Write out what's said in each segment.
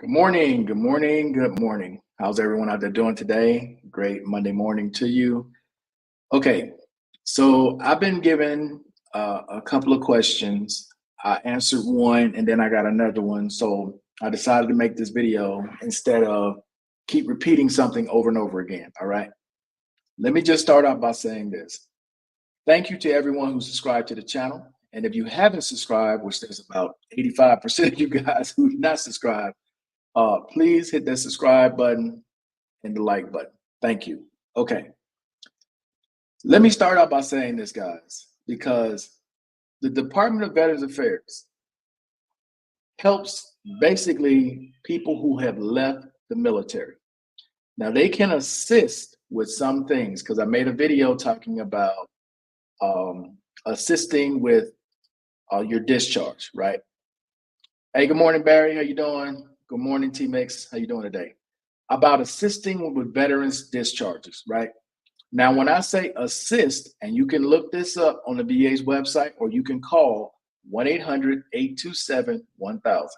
Good morning, good morning, good morning. How's everyone out there doing today? Great Monday morning to you. Okay, so I've been given a couple of questions. I answered one and then I got another one. So I decided to make this video instead of keep repeating something over and over again. All right, let me just start out by saying this. Thank you to everyone who subscribed to the channel. And if you haven't subscribed, which there's about 85% of you guys who've not subscribed, please hit that subscribe button and the like button. Thank you. Okay. Let me start out by saying this, guys, because the Department of Veterans Affairs helps basically people who have left the military. Now, they can assist with some things because I made a video talking about assisting with your discharge, right? Hey, good morning, Barry. How you doing? Good morning, teammates. How you doing today? About assisting with veterans discharges, right? Now, when I say assist, and you can look this up on the VA's website, or you can call 1-800-827-1000.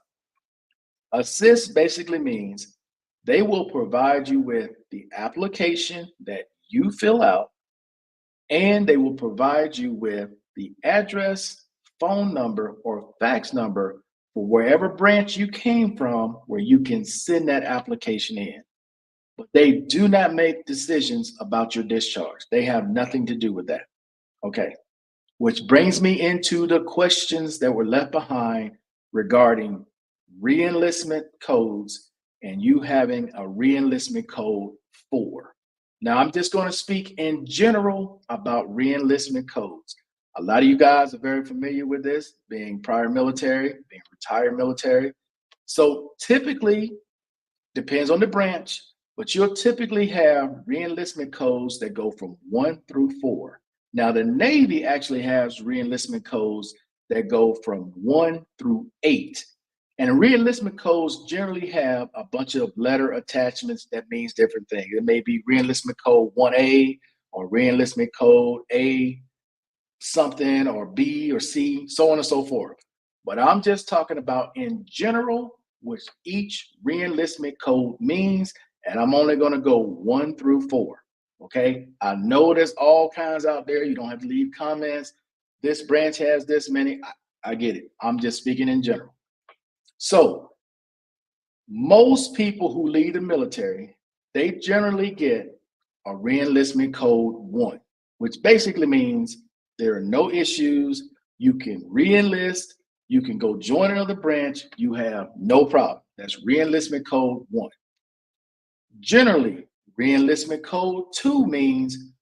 Assist basically means they will provide you with the application that you fill out, and they will provide you with the address, phone number, or fax number for wherever branch you came from where you can send that application in. But they do not make decisions about your discharge. They have nothing to do with that. Okay. Which brings me into the questions that were left behind regarding reenlistment codes and you having a reenlistment code 4. Now, I'm just going to speak in general about reenlistment codes. A lot of you guys are very familiar with this, being prior military, being retired military. So typically, depends on the branch, but you'll typically have reenlistment codes that go from 1 through 4. Now, the Navy actually has reenlistment codes that go from 1 through 8. And reenlistment codes generally have a bunch of letter attachments that means different things. It may be reenlistment code 1A or reenlistment code A something or B or C, so on and so forth. But I'm just talking about in general, which each reenlistment code means, and I'm only going to go 1 through 4. Okay, I know there's all kinds out there. You don't have to leave comments. This branch has this many. I get it. I'm just speaking in general. So most people who leave the military, they generally get a reenlistment code 1, which basically means there are no issues. You can reenlist. You can go join another branch. You have no problem. That's reenlistment code 1. Generally, reenlistment code 2 means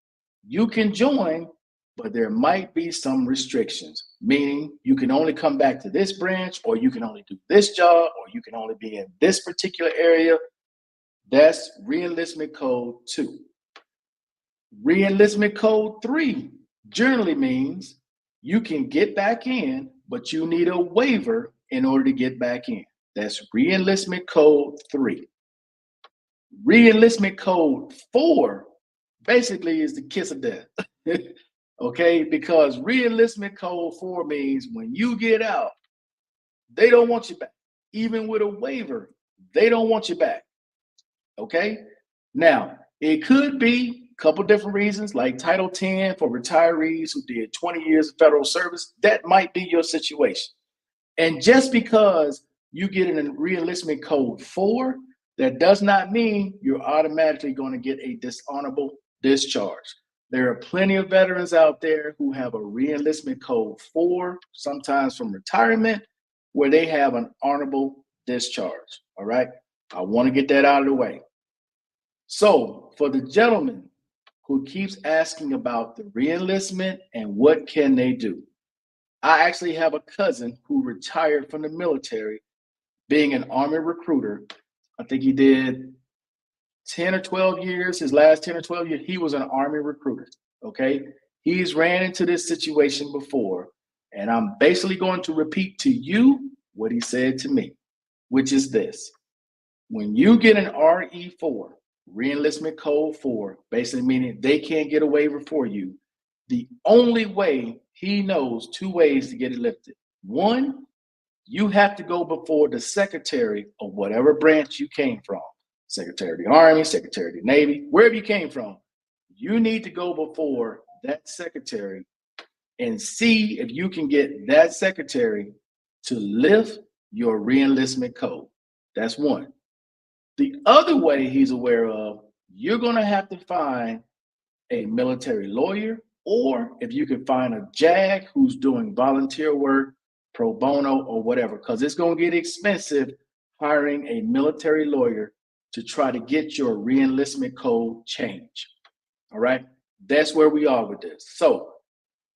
you can join, but there might be some restrictions, meaning you can only come back to this branch, or you can only do this job, or you can only be in this particular area. That's reenlistment code 2. Reenlistment code 3 generally means you can get back in, but you need a waiver in order to get back in. That's reenlistment code 3. Reenlistment code 4 basically is the kiss of death. Okay, because reenlistment code 4 means when you get out, they don't want you back. Even with a waiver, they don't want you back. Okay, now it could be a couple different reasons, like Title 10 for retirees who did 20 years of federal service. That might be your situation. And just because you get in a reenlistment code 4, that does not mean you're automatically going to get a dishonorable discharge. There are plenty of veterans out there who have a reenlistment code 4, sometimes from retirement, where they have an honorable discharge. All right. I want to get that out of the way. So for the gentleman who keeps asking about the reenlistment and what can they do, I actually have a cousin who retired from the military being an Army recruiter. I think he did 10 or 12 years, his last 10 or 12 years, he was an Army recruiter, okay? He's ran into this situation before, and I'm basically going to repeat to you what he said to me, which is this. When you get an RE4, reenlistment code 4, basically meaning they can't get a waiver for you, the only way he knows 2 ways to get it lifted. 1, you have to go before the secretary of whatever branch you came from, Secretary of the Army, Secretary of the Navy, wherever you came from. You need to go before that secretary and see if you can get that secretary to lift your reenlistment code. That's one. The other way he's aware of, you're going to have to find a military lawyer, or if you can find a JAG who's doing volunteer work, pro bono, or whatever, because it's going to get expensive hiring a military lawyer to try to get your reenlistment code changed. All right, that's where we are with this. So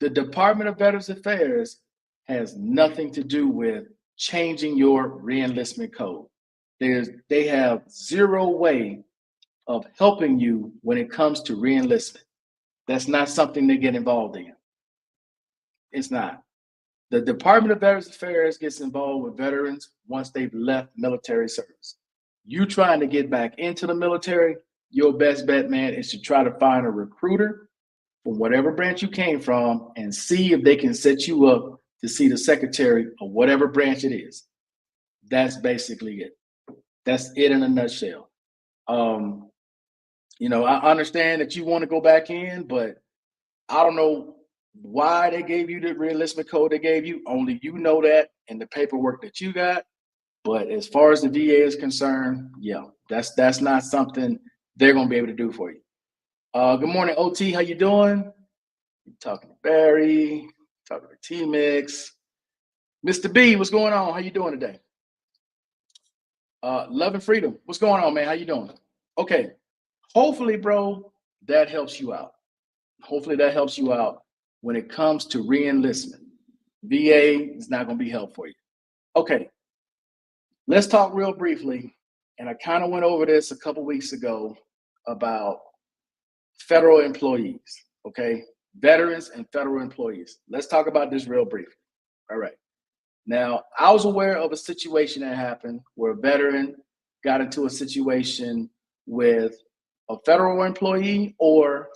the Department of Veterans Affairs has nothing to do with changing your reenlistment code. They have zero way of helping you when it comes to reenlistment. That's not something they get involved in. It's not. The Department of Veterans Affairs gets involved with veterans once they've left military service. You trying to get back into the military, your best bet, man, is to try to find a recruiter from whatever branch you came from and see if they can set you up to see the secretary of whatever branch it is. That's basically it. That's it in a nutshell. I understand that you want to go back in, but I don't know why they gave you the reenlistment code they gave you. Only you know that and the paperwork that you got. But as far as the VA is concerned, yeah, that's not something they're going to be able to do for you. Good morning, OT. How you doing? You're talking to Barry, talking to T-Mix. Mr. B, what's going on? How you doing today? Love and Freedom. What's going on, man? How you doing? Okay. Hopefully, bro, that helps you out. Hopefully that helps you out when it comes to reenlistment. VA is not going to be helpful for you. Okay. Let's talk real briefly. And I kind of went over this a couple weeks ago about federal employees. Okay. Veterans and federal employees. Let's talk about this real briefly. All right. Now, I was aware of a situation that happened where a veteran got into a situation with a federal employee or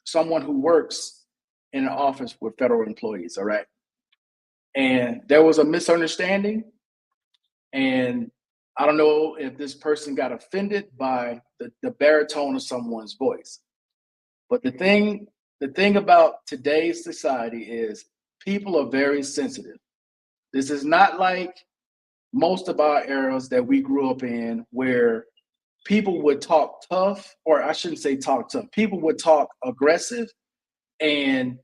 someone who works in an office with federal employees, all right? And there was a misunderstanding, and I don't know if this person got offended by the baritone of someone's voice. But the thing about today's society is people are very sensitive. This is not like most of our eras that we grew up in where people would talk tough, or I shouldn't say talk tough. People would talk aggressive, and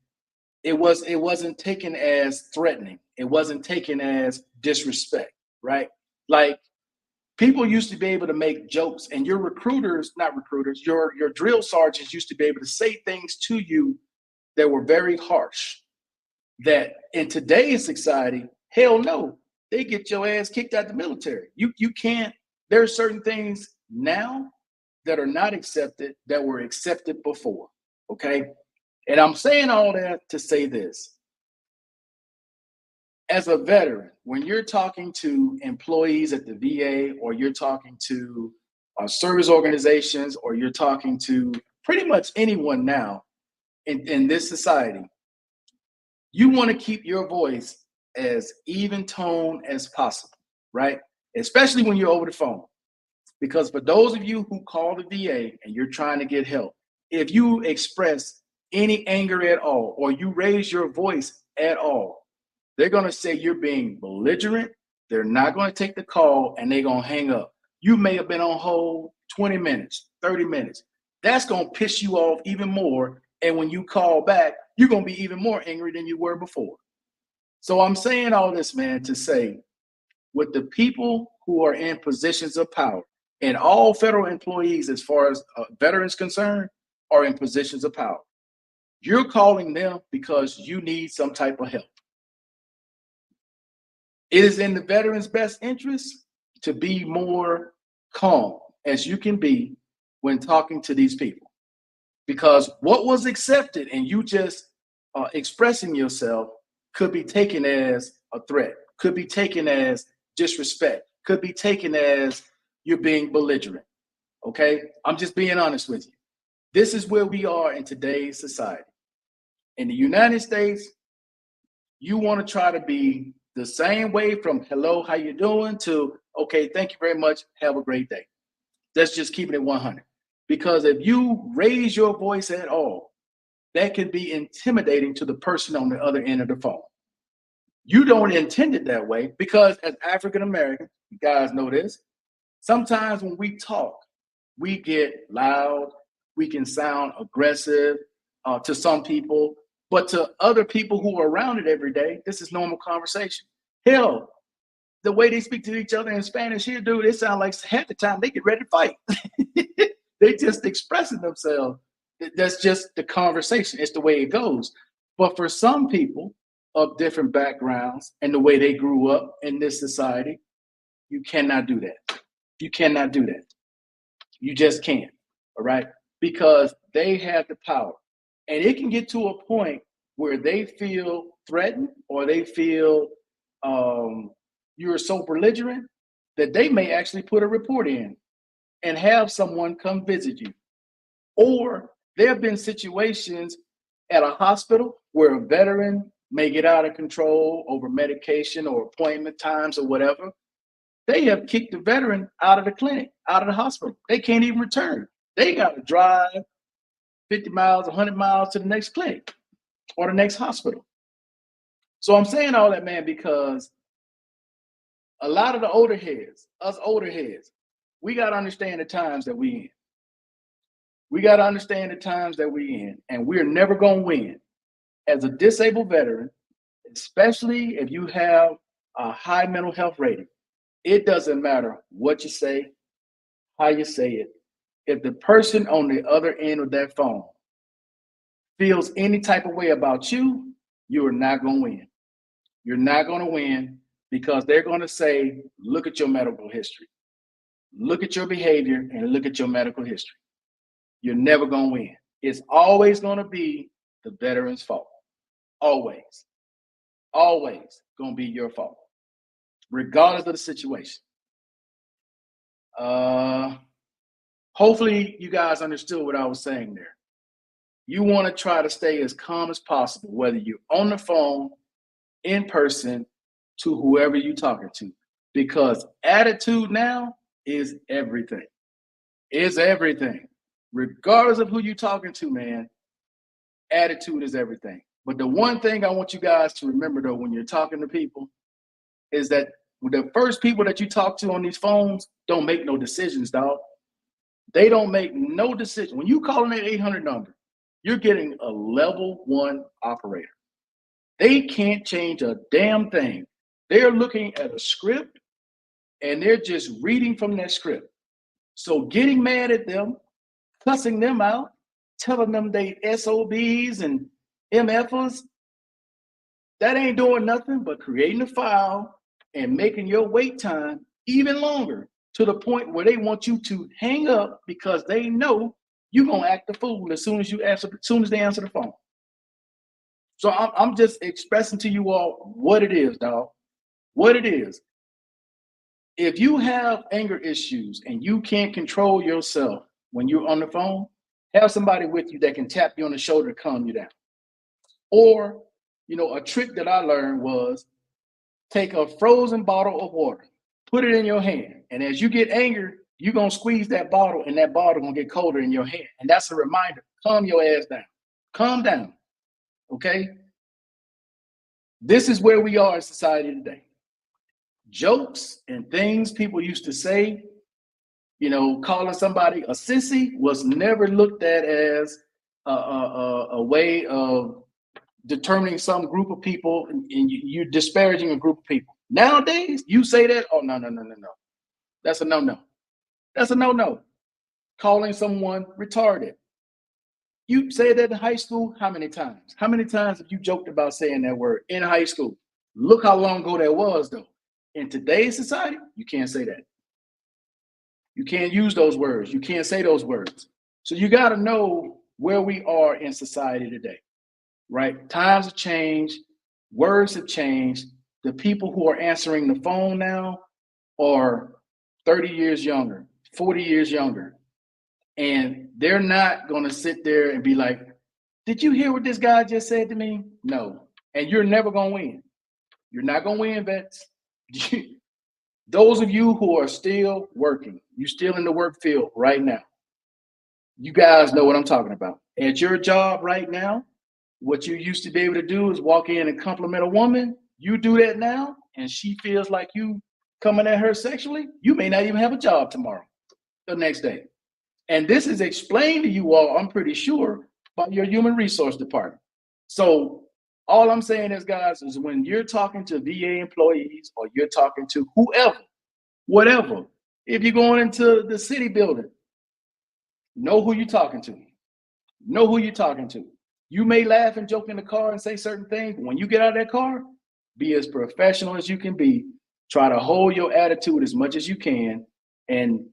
it wasn't taken as threatening. It wasn't taken as disrespect, right? Like people used to be able to make jokes, and your drill sergeants used to be able to say things to you that were very harsh. That in today's society, hell no, they get your ass kicked out the military. You can't. There are certain things now that are not accepted that were accepted before. Okay, and I'm saying all that to say this. As a veteran, when you're talking to employees at the VA, or you're talking to service organizations, or you're talking to pretty much anyone now in this society, you want to keep your voice as even tone as possible, right? Especially when you're over the phone. Because for those of you who call the VA and you're trying to get help, if you express any anger at all, or you raise your voice at all, they're going to say you're being belligerent. They're not going to take the call, and they're going to hang up. You may have been on hold 20 minutes, 30 minutes. That's going to piss you off even more. And when you call back, you're going to be even more angry than you were before. So I'm saying all this, man, to say with the people who are in positions of power, and all federal employees, as far as veterans concerned, are in positions of power. You're calling them because you need some type of help. It is in the veteran's best interest to be more calm as you can be when talking to these people. Because what was accepted and you just expressing yourself could be taken as a threat, could be taken as disrespect, could be taken as you're being belligerent. Okay? I'm just being honest with you. This is where we are in today's society. In the United States, you want to try to be the same way from hello, how you doing to okay, thank you very much, have a great day. That's just keeping it 100. Because if you raise your voice at all, that can be intimidating to the person on the other end of the phone. You don't intend it that way because as African Americans, you guys know this, sometimes when we talk, we get loud, we can sound aggressive to some people, but to other people who are around it every day, this is normal conversation. Hell, the way they speak to each other in Spanish here, dude, it sounds like half the time they get ready to fight. They just expressing themselves. That's just the conversation. It's the way it goes. But for some people of different backgrounds and the way they grew up in this society, you cannot do that. You cannot do that. You just can't. All right. Because they have the power. And it can get to a point where they feel threatened or they feel you're so belligerent that they may actually put a report in and have someone come visit you. Or there have been situations at a hospital where a veteran may get out of control over medication or appointment times or whatever. They have kicked the veteran out of the clinic, out of the hospital. They can't even return. They got to drive 50 miles, 100 miles to the next clinic or the next hospital. So I'm saying all that, man, because a lot of the older heads, us older heads, we got to understand the times that we in. We got to understand the times that we in, and we're never going to win. As a disabled veteran, especially if you have a high mental health rating, it doesn't matter what you say, how you say it. If the person on the other end of that phone feels any type of way about you, you are not going to win. You're not going to win because they're going to say, look at your medical history. Look at your behavior and look at your medical history. You're never going to win. It's always going to be the veteran's fault. Always. Always going to be your fault, regardless of the situation. Hopefully you guys understood what I was saying there. You want to try to stay as calm as possible, whether you're on the phone, in person, to whoever you're talking to, because attitude now is everything. It's everything. Regardless of who you're talking to, man, attitude is everything. But the one thing I want you guys to remember, though, when you're talking to people, is that the first people that you talk to on these phones don't make no decisions, dog. They don't make no decision. When you call in that 800 number, you're getting a level 1 operator. They can't change a damn thing. They're looking at a script and they're just reading from that script. So getting mad at them, cussing them out, telling them they SOBs and MFers, that ain't doing nothing but creating a file and making your wait time even longer, to the point where they want you to hang up because they know you're gonna act a fool as soon as they answer the phone. So I'm just expressing to you all what it is, dog. What it is. If you have anger issues and you can't control yourself when you're on the phone, have somebody with you that can tap you on the shoulder to calm you down. Or, a trick that I learned was take a frozen bottle of water, put it in your hand, and as you get angry, you're going to squeeze that bottle, and that bottle going to get colder in your hand. And that's a reminder. Calm your ass down. Calm down. Okay? This is where we are in society today. Jokes and things people used to say, calling somebody a sissy was never looked at as a way of determining some group of people, and you're disparaging a group of people. Nowadays, you say that, oh, no. That's a no-no. That's a no-no. Calling someone retarded. You say that in high school, how many times? How many times have you joked about saying that word in high school? Look how long ago that was, though. In today's society, you can't say that. You can't use those words. You can't say those words. So you got to know where we are in society today, right? Times have changed. Words have changed. The people who are answering the phone now are 30 years younger, 40 years younger. And they're not going to sit there and be like, did you hear what this guy just said to me? No. And you're never going to win. You're not going to win, vets. Those of you who are still working, you still in the work field right now, you guys know what I'm talking about. At your job right now, what you used to be able to do is walk in and compliment a woman. You do that now, and she feels like you coming at her sexually. You may not even have a job tomorrow, the next day. And this is explained to you all, I'm pretty sure, by your human resource department. So all I'm saying is, guys, is when you're talking to VA employees or you're talking to whoever, whatever, if you're going into the city building, know who you're talking to. Know who you're talking to. You may laugh and joke in the car and say certain things, but when you get out of that car, be as professional as you can be. Try to hold your attitude as much as you can, and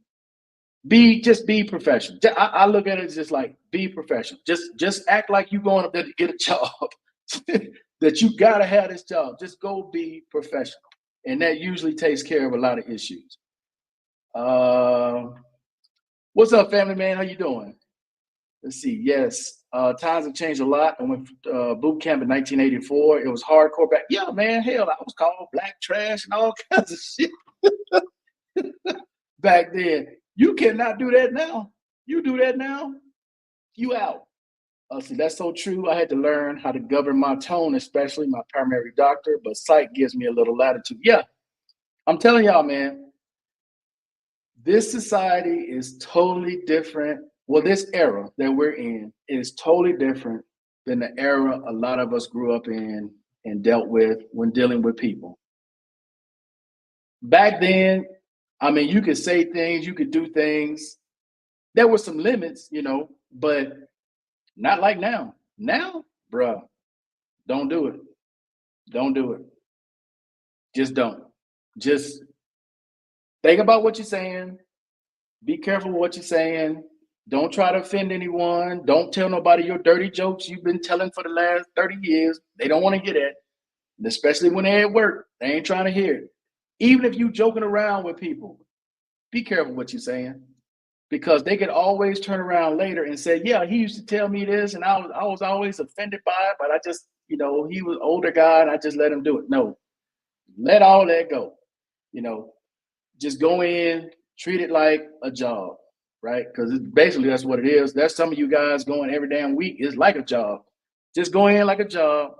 just be professional. I look at it as just like be professional. Just act like you're going up there to get a job. That you gotta have this job. Just go be professional, and that usually takes care of a lot of issues. What's up, family man? How you doing? Let's see. Yes, times have changed a lot. I went boot camp in 1984. It was hardcore back. Yeah, man. Hell, I was called black trash and all kinds of shit back then. You cannot do that now. You do that now, you out. See, that's so true. I had to learn how to govern my tone, especially my primary doctor, but psych gives me a little latitude. Yeah, I'm telling y'all, man, this society is totally different. Well, this era that we're in is totally different than the era a lot of us grew up in and dealt with when dealing with people. Back then, I mean, you could say things, you could do things. There were some limits, but not like now. Now, bruh, don't do it. Don't do it. Just don't. Just think about what you're saying. Be careful with what you're saying. Don't try to offend anyone. Don't tell nobody your dirty jokes you've been telling for the last 30 years. They don't want to hear that, especially when they're at work. They ain't trying to hear it. Even if you joking around with people, be careful what you're saying, because they could always turn around later and say, yeah, he used to tell me this, and I was always offended by it, but I just, he was an older guy, and I just let him do it. No, let all that go. Just go in, treat it like a job, right? Because basically that's what it is. That's some of you guys going every damn week. It's like a job. Just go in like a job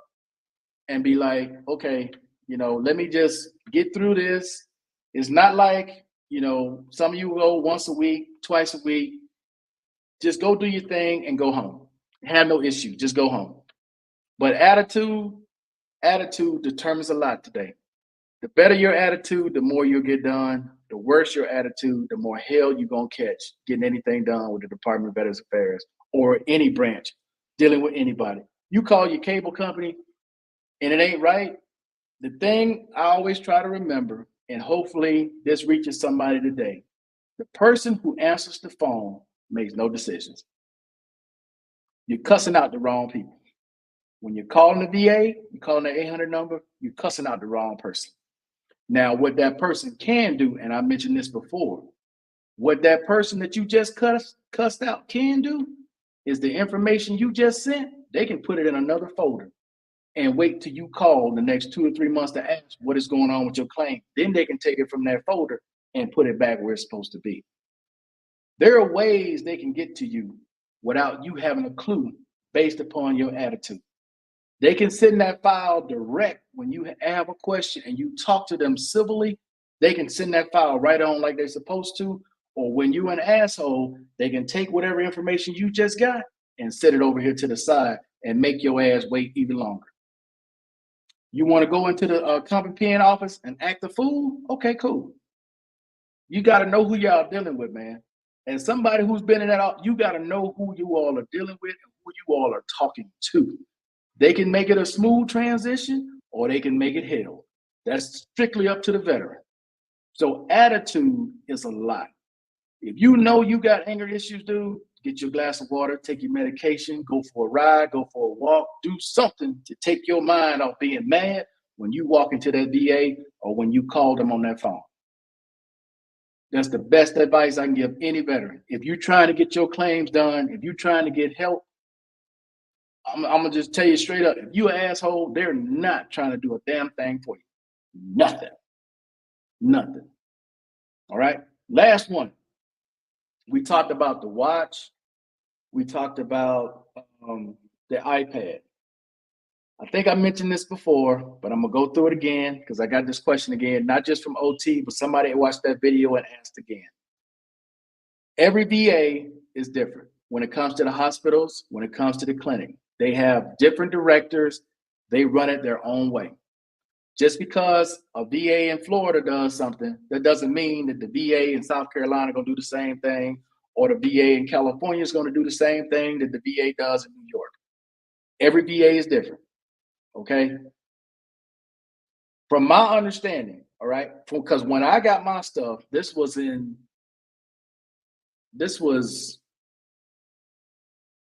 and be like, okay, let me just get through this. It's not like, some of you go once a week, twice a week. Just go do your thing and go home. Have no issue. Just go home. But attitude determines a lot today. The better your attitude, the more you'll get done. The worse your attitude, the more hell you're going to catch getting anything done with the Department of Veterans Affairs or any branch dealing with anybody. You call your cable company and it ain't right. The thing I always try to remember, and hopefully this reaches somebody today, the person who answers the phone makes no decisions. You're cussing out the wrong people. When you're calling the VA, you're calling the 800 number, you're cussing out the wrong person. Now, what that person can do, and I mentioned this before, what that person that you just cussed out can do is the information you just sent, they can put it in another folder and wait till you call the next 2 or 3 months to ask what is going on with your claim. Then they can take it from that folder and put it back where it's supposed to be. There are ways they can get to you without you having a clue based upon your attitude. They can send that file direct when you have a question and you talk to them civilly. They can send that file right on like they're supposed to. Or when you're an asshole, they can take whatever information you just got and set it over here to the side and make your ass wait even longer. You want to go into the company pen office and act a fool? Okay, cool. You got to know who y'all dealing with, man. And somebody who's been in that, you got to know who you all are dealing with and who you all are talking to. They can make it a smooth transition or they can make it hell. That's strictly up to the veteran. So attitude is a lot. If you know you got anger issues, dude, get your glass of water, take your medication, go for a ride, go for a walk, do something to take your mind off being mad when you walk into that VA or when you call them on that phone. That's the best advice I can give any veteran. If you're trying to get your claims done, if you're trying to get help, I'm gonna just tell you straight up. If you an asshole, they're not trying to do a damn thing for you. Nothing. Nothing. All right. Last one. We talked about the watch. We talked about the iPad. I think I mentioned this before, but I'm gonna go through it again because I got this question again, not just from OT, but somebody watched that video and asked again. Every VA is different when it comes to the hospitals, when it comes to the clinic. They have different directors, they run it their own way. Just because a VA in Florida does something, that doesn't mean that the VA in South Carolina gonna do the same thing, or the VA in California is gonna do the same thing that the VA does in New York. Every VA is different, okay? From my understanding, all right, because when I got my stuff, this was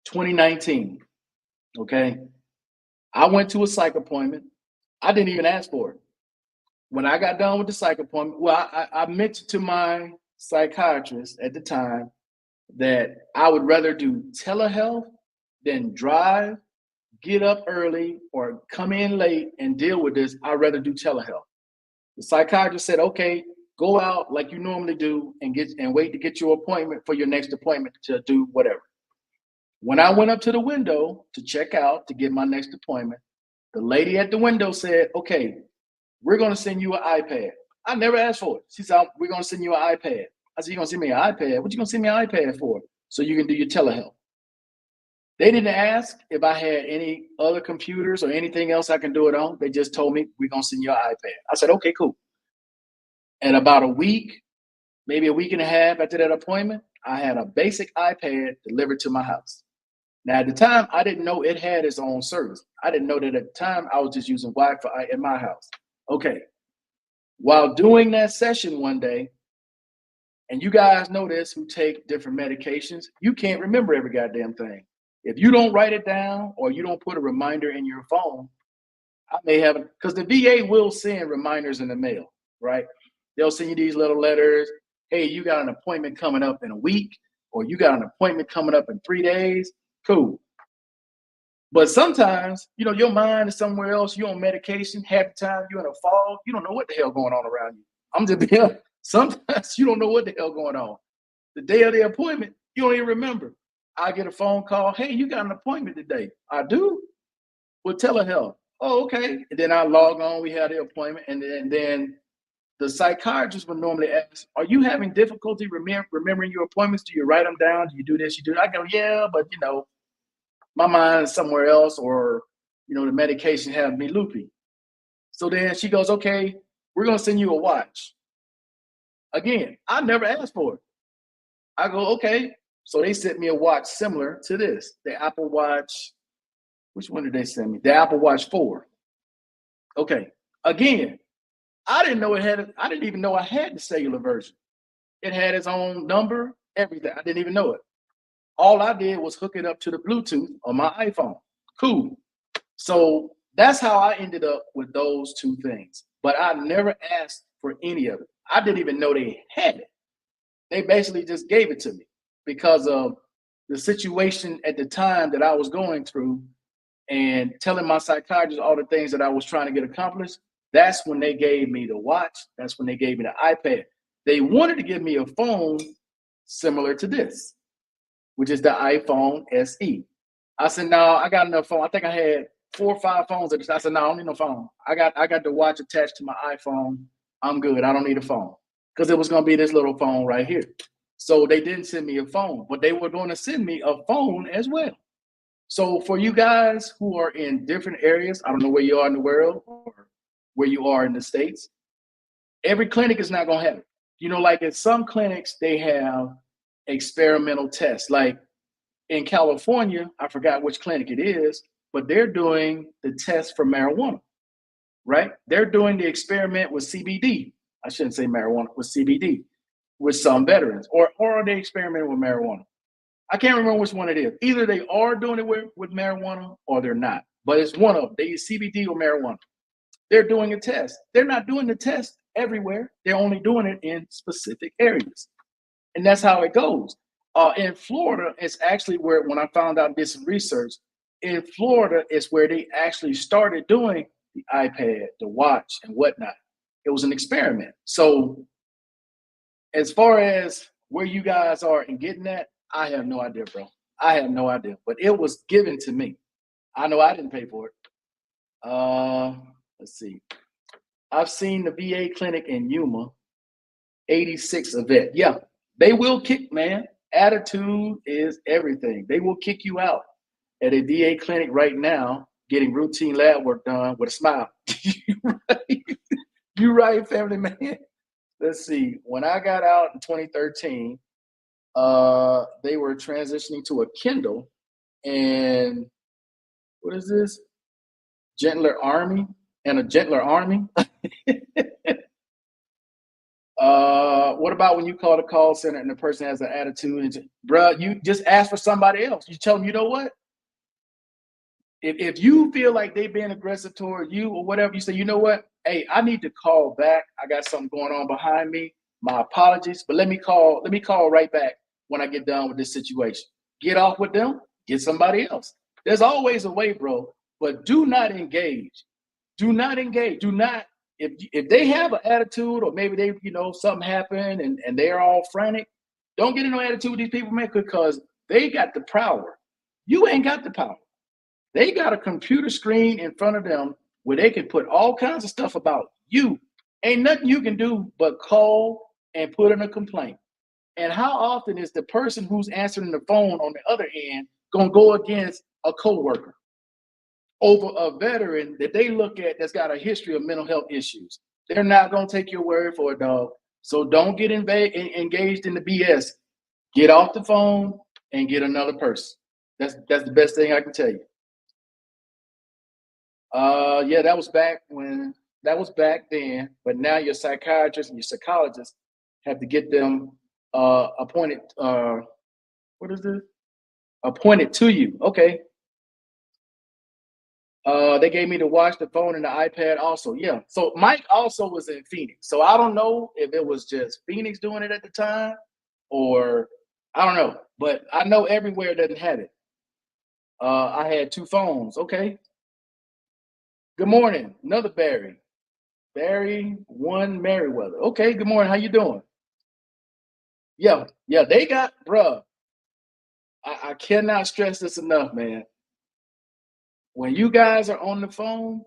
2019, okay? I went to a psych appointment. I didn't even ask for it. When I got done with the psych appointment, well, I mentioned to my psychiatrist at the time that I would rather do telehealth than drive, get up early, or come in late and deal with this. I'd rather do telehealth. The psychiatrist said, okay, go out like you normally do and wait to get your appointment for your next appointment to do whatever. When I went up to the window to check out to get my next appointment, the lady at the window said, okay, we're going to send you an iPad. I never asked for it. She said, we're going to send you an iPad. I said, you're going to send me an iPad? What you going to send me an iPad for? So you can do your telehealth. They didn't ask if I had any other computers or anything else I can do it on. They just told me, we're going to send you an iPad. I said, okay, cool. And about a week, maybe a week and a half after that appointment, I had a basic iPad delivered to my house. Now, at the time, I didn't know it had its own service. I didn't know that at the time, I was just using Wi-Fi in my house. Okay. While doing that session one day, and you guys know this who take different medications, you can't remember every goddamn thing. If you don't write it down or you don't put a reminder in your phone, I may have, because the VA will send reminders in the mail, right? They'll send you these little letters. Hey, you got an appointment coming up in a week, or you got an appointment coming up in 3 days. Cool. But sometimes, your mind is somewhere else. You're on medication. Half the time you're in a fog. You don't know what the hell going on around you. I'm just being honest. Sometimes you don't know what the hell going on. The day of the appointment, you don't even remember. I get a phone call. Hey, you got an appointment today. I do? With telehealth. Oh, okay. And then I log on. We had the appointment. And then the psychiatrist would normally ask, are you having difficulty remembering your appointments? Do you write them down? Do you do this? You do that? I go, yeah, but my mind is somewhere else, or the medication has me loopy. So then she goes, okay, we're going to send you a watch. Again, I never asked for it. I go, okay. So they sent me a watch similar to this, the Apple Watch. Which one did they send me? The Apple Watch 4. Okay. Again, I didn't even know I had the cellular version. It had its own number, everything. I didn't even know it. All I did was hook it up to the Bluetooth on my iPhone. Cool. So that's how I ended up with those two things. But I never asked for any of it. I didn't even know they had it. They basically just gave it to me because of the situation at the time that I was going through and telling my psychiatrist all the things that I was trying to get accomplished. That's when they gave me the watch. That's when they gave me the iPad. They wanted to give me a phone similar to this, which is the iPhone SE. I said, no, I got enough phone. I think I had 4 or 5 phones. I said, no, I don't need no phone. I got the watch attached to my iPhone. I'm good. I don't need a phone. Because it was going to be this little phone right here. So they didn't send me a phone, but they were going to send me a phone as well. So for you guys who are in different areas, I don't know where you are in the world or where you are in the States, every clinic is not going to have it. Like at some clinics, they have experimental tests. Like in California, I forgot which clinic it is, but they're doing the test for marijuana, right? They're doing the experiment with CBD. I shouldn't say marijuana, with CBD, with some veterans, or are they experimenting with marijuana? I can't remember which one it is. Either they are doing it with marijuana or they're not, but it's one of them. They use CBD or marijuana. They're doing a test. They're not doing the test everywhere. They're only doing it in specific areas. And that's how it goes. In Florida, it's actually where, when I found out, did some research, in Florida is where they actually started doing the iPad, the watch, and whatnot. It was an experiment. So as far as where you guys are in getting that, I have no idea, bro. I have no idea. But it was given to me. I know I didn't pay for it. Let's see. I've seen the VA clinic in Yuma, 86 of it. Yeah, they will kick, man. Attitude is everything. They will kick you out at a VA clinic right now, getting routine lab work done with a smile. You right? You right, family man. Let's see. When I got out in 2013, they were transitioning to a Kindle, and what is this? Gentler Army and a Gentler Army. What about when you call the call center and the person has an attitude? And bruh, you just ask for somebody else. You tell them, you know what? If you feel like they being aggressive toward you or whatever, you say, you know what? Hey, I need to call back. I got something going on behind me. My apologies, but let me call right back when I get done with this situation. Get off with them, get somebody else. There's always a way, bro, but do not engage. Do not engage. Do not, if they have an attitude or maybe they, something happened and they're all frantic, don't get in no attitude with these people, man, because they got the power. You ain't got the power. They got a computer screen in front of them where they can put all kinds of stuff about you. Ain't nothing you can do but call and put in a complaint. And how often is the person who's answering the phone on the other end gonna go against a coworker over a veteran that they look at that's got a history of mental health issues? They're not gonna take your word for it, dog. So don't get engaged in the BS. Get off the phone and get another person. That's the best thing I can tell you. Yeah, that was back then, but now your psychiatrist and your psychologist have to get them appointed. What is this? Appointed to you. Okay. They gave me to watch the phone and the iPad also. Yeah. So Mike also was in Phoenix. So I don't know if it was just Phoenix doing it at the time or I don't know, but I know everywhere doesn't have it. I had 2 phones. Okay. Good morning. Another Barry. Barry one Merriweather. Okay, good morning. How you doing? Yeah, they got, bruh. I cannot stress this enough, man. When you guys are on the phone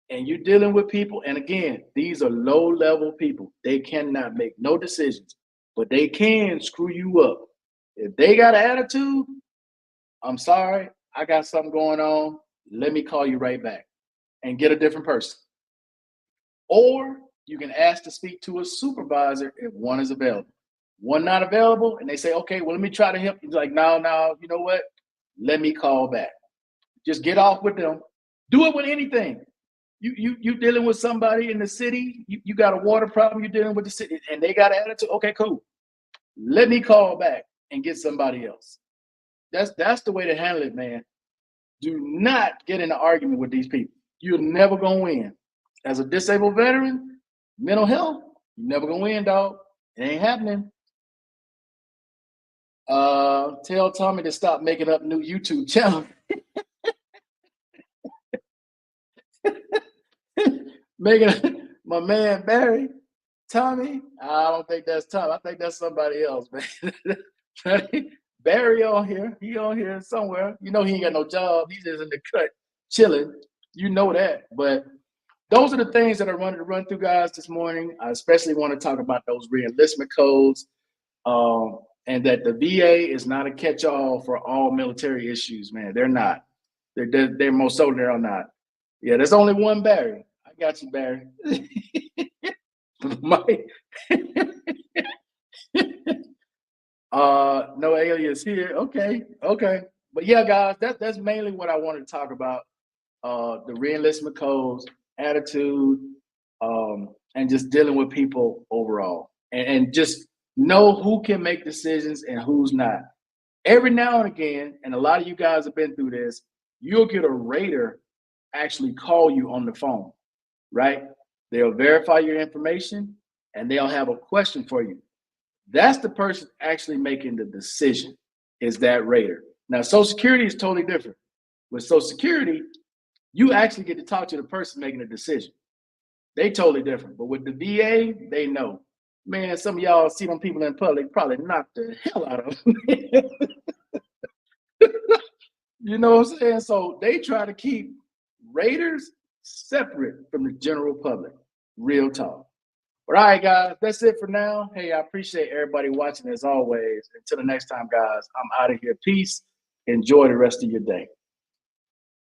and you're dealing with people, and again, these are low-level people. They cannot make no decisions, but they can screw you up. If they got an attitude, I'm sorry, I got something going on. Let me call you right back and get a different person. Or you can ask to speak to a supervisor if one is available. One not available, and they say, okay, well, let me try to help you. Like, no, you know what? Let me call back. Just get off with them. Do it with anything. You dealing with somebody in the city, you got a water problem, you're dealing with the city, and they got an attitude. Okay, cool. Let me call back and get somebody else. That's the way to handle it, man. Do not get in an argument with these people. You're never gonna win. As a disabled veteran, mental health, you're never gonna win, dog. It ain't happening. Tell Tommy to stop making up new YouTube channel. Making my man Barry, Tommy. I don't think that's Tommy. I think that's somebody else, man. Barry on here. He on here somewhere. You know he ain't got no job. He's just in the cut, chilling. You know that. But those are the things that I wanted to run through, guys, this morning. I especially want to talk about those reenlistment codes, and that the VA is not a catch-all for all military issues, man. They're not. They're most certainly are not. Yeah, there's only one Barry. I got you, Barry. Mike. No alias here. Okay. But yeah, guys, that's mainly what I wanted to talk about. The reenlistment codes, attitude, and just dealing with people overall. And just know who can make decisions and who's not. Every now and again, and a lot of you guys have been through this, you'll get a rater actually call you on the phone, right? They'll verify your information and they'll have a question for you. That's the person actually making the decision, is that rater. Now, Social Security is totally different. With Social Security, you actually get to talk to the person making the decision. They totally different. But with the VA, they know. Man, some of y'all see them people in public probably knock the hell out of them. You know what I'm saying? So they try to keep Raiders separate from the general public. Real talk. But all right, guys, that's it for now. Hey, I appreciate everybody watching as always. Until the next time, guys, I'm out of here. Peace. Enjoy the rest of your day.